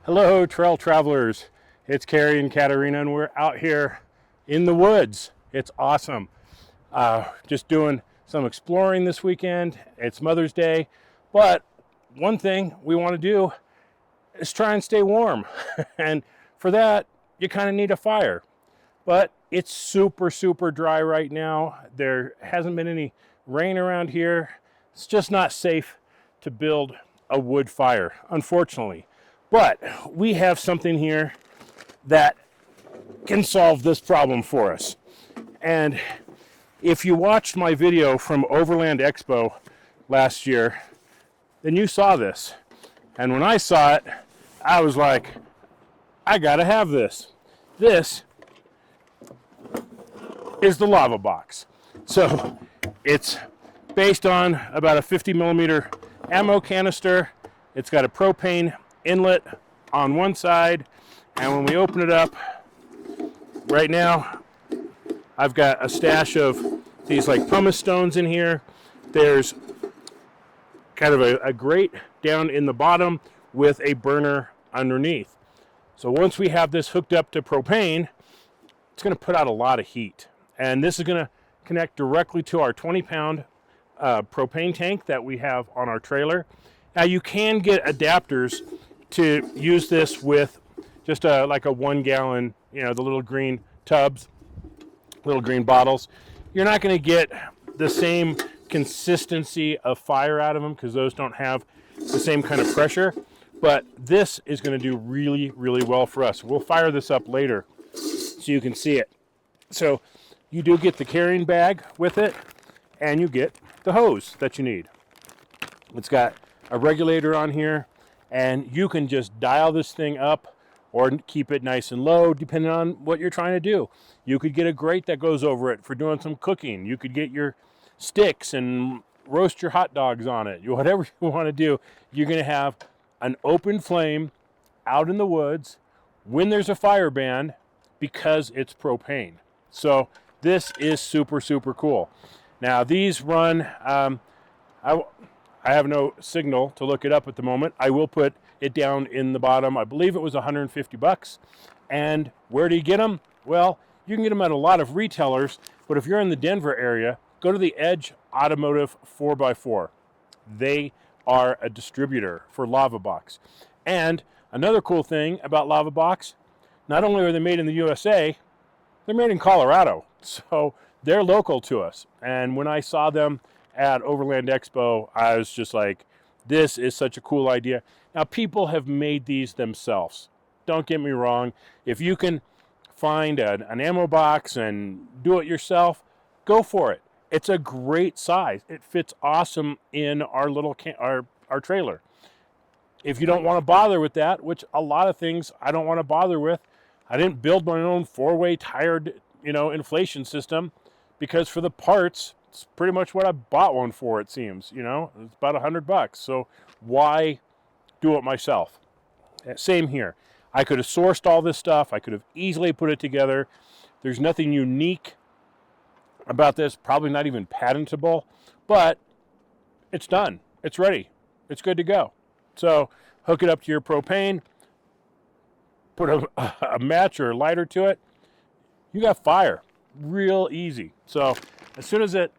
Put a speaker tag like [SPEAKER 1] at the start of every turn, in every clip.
[SPEAKER 1] Hello, trail travelers. It's Carrie and Katarina, and we're out here in the woods. It's awesome. Just doing some exploring this weekend. It's Mother's Day, but one thing we want to do is try and stay warm. And for that, you kind of need a fire. But it's super, super dry right now. There hasn't been any rain around here. It's just not safe to build a wood fire, unfortunately. But we have something here that can solve this problem for us. And if you watched my video from Overland Expo last year, then you saw this. And when I saw it, I was like, I gotta have this. This is the Lavabox. So it's based on about a 50 millimeter ammo canister. It's got a propane inlet on one side, and when we open it up right now, I've got a stash of these like pumice stones in here. There's kind of a grate down in the bottom with a burner underneath. So once we have this hooked up to propane, it's going to put out a lot of heat, and this is going to connect directly to our 20-pound propane tank that we have on our trailer. Now you can get adapters to use this with just like a 1 gallon, the little green tubs, little green bottles. You're not going to get the same consistency of fire out of them because those don't have the same kind of pressure, but this is going to do really, really well for us. We'll fire this up later so you can see it. So you do get the carrying bag with it, and you get the hose that you need. It's got a regulator on here, and you can just dial this thing up or keep it nice and low depending on what you're trying to do. You could get a grate that goes over it for doing some cooking. You could get your sticks and roast your hot dogs on it. Whatever you want to do, you're going to have an open flame out in the woods when there's a fire ban because it's propane. So this is super, super cool. Now these run, I have no signal to look it up at the moment. I will put it down in the bottom. I believe it was $150. And where do you get them? Well, you can get them at a lot of retailers, but if you're in the Denver area, go to the Edge Automotive 4x4. They are a distributor for Lavabox. And another cool thing about Lavabox, not only are they made in the USA, they're made in Colorado. So they're local to us. And when I saw them at Overland Expo, I was just like, this is such a cool idea. Now, people have made these themselves. Don't get me wrong. If you can find an ammo box and do it yourself, go for it. It's a great size. It fits awesome in our little our trailer. If you don't want to bother with that, which a lot of things I don't want to bother with, I didn't build my own 4-way tired, inflation system, because for the parts, it's pretty much what I bought one for, it seems. It's about $100. So why do it myself? Same here. I could have sourced all this stuff. I could have easily put it together. There's nothing unique about this, probably not even patentable, but it's done. It's ready. It's good to go. So hook it up to your propane, put a match or a lighter to it. You got fire. Real easy. So as soon as it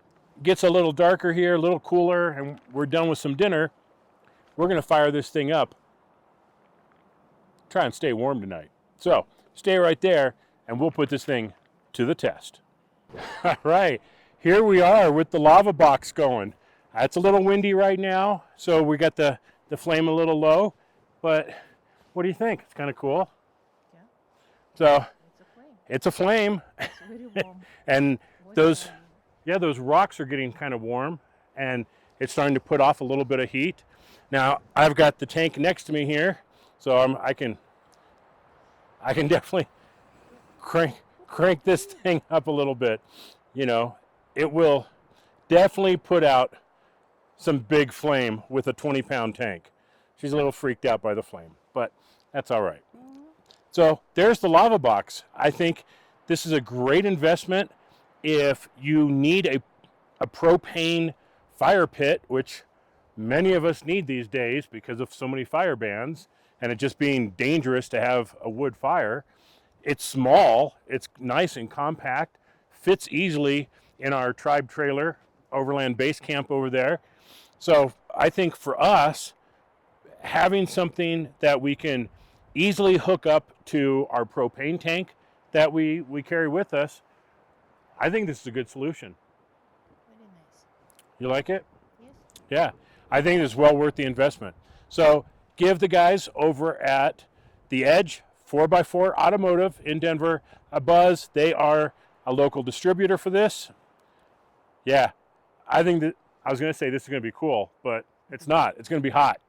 [SPEAKER 1] gets a little darker here, a little cooler, and we're done with some dinner, we're going to fire this thing up. Try and stay warm tonight. So stay right there, and we'll put this thing to the test. All right, here we are with the Lavabox going. It's a little windy right now, so we got the flame a little low, but what do you think? It's kind of cool.
[SPEAKER 2] Yeah.
[SPEAKER 1] So
[SPEAKER 2] It's a flame.
[SPEAKER 1] It's
[SPEAKER 2] It's really warm.
[SPEAKER 1] And those rocks are getting kind of warm, and it's starting to put off a little bit of heat. Now I've got the tank next to me here, so I can definitely crank this thing up a little bit. It will definitely put out some big flame with a 20-pound tank. She's a little freaked out by the flame, but that's all right. So there's the Lavabox. I think this is a great investment if you need a propane fire pit, which many of us need these days because of so many fire bans. and it just being dangerous to have a wood fire. It's small, it's nice and compact, fits easily in our tribe trailer, Overland base camp over there. So I think for us, having something that we can easily hook up to our propane tank that we carry with us, I think this is a good solution.
[SPEAKER 2] Very nice.
[SPEAKER 1] You like it?
[SPEAKER 2] Yes.
[SPEAKER 1] Yeah, I think it's well worth the investment. So give the guys over at The Edge 4x4 Automotive in Denver a buzz. They are a local distributor for this. Yeah, I think that I was going to say this is going to be cool, but it's not. It's going to be hot.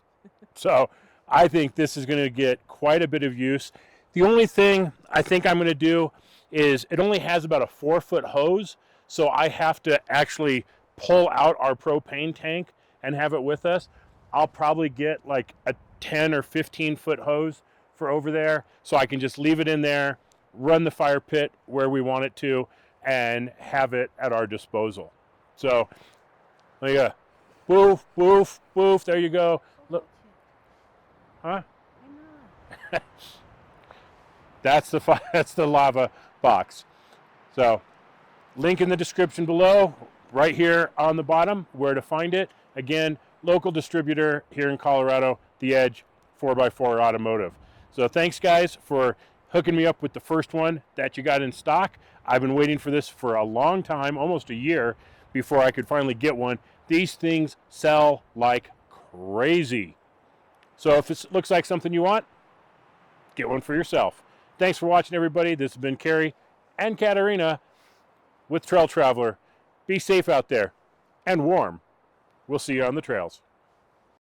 [SPEAKER 1] So I think this is going to get quite a bit of use. The only thing I think I'm going to do is it only has about a 4-foot hose, so I have to actually pull out our propane tank and have it with us. I'll probably get like a 10 or 15-foot hose for over there, so I can just leave it in there, run the fire pit where we want it to, and have it at our disposal. So there you go. Woof, woof, woof. There you go. Look. Huh?
[SPEAKER 2] I know.
[SPEAKER 1] That's the Lavabox. So link in the description below, right here on the bottom, where to find it. Again, local distributor here in Colorado, The Edge 4x4 Automotive. So thanks guys for hooking me up with the first one that you got in stock. I've been waiting for this for a long time, almost a year, before I could finally get one. These things sell like crazy. So if it looks like something you want, get one for yourself. Thanks for watching, everybody. This has been Carrie and Katarina with Trail Traveler. Be safe out there and warm. We'll see you on the trails.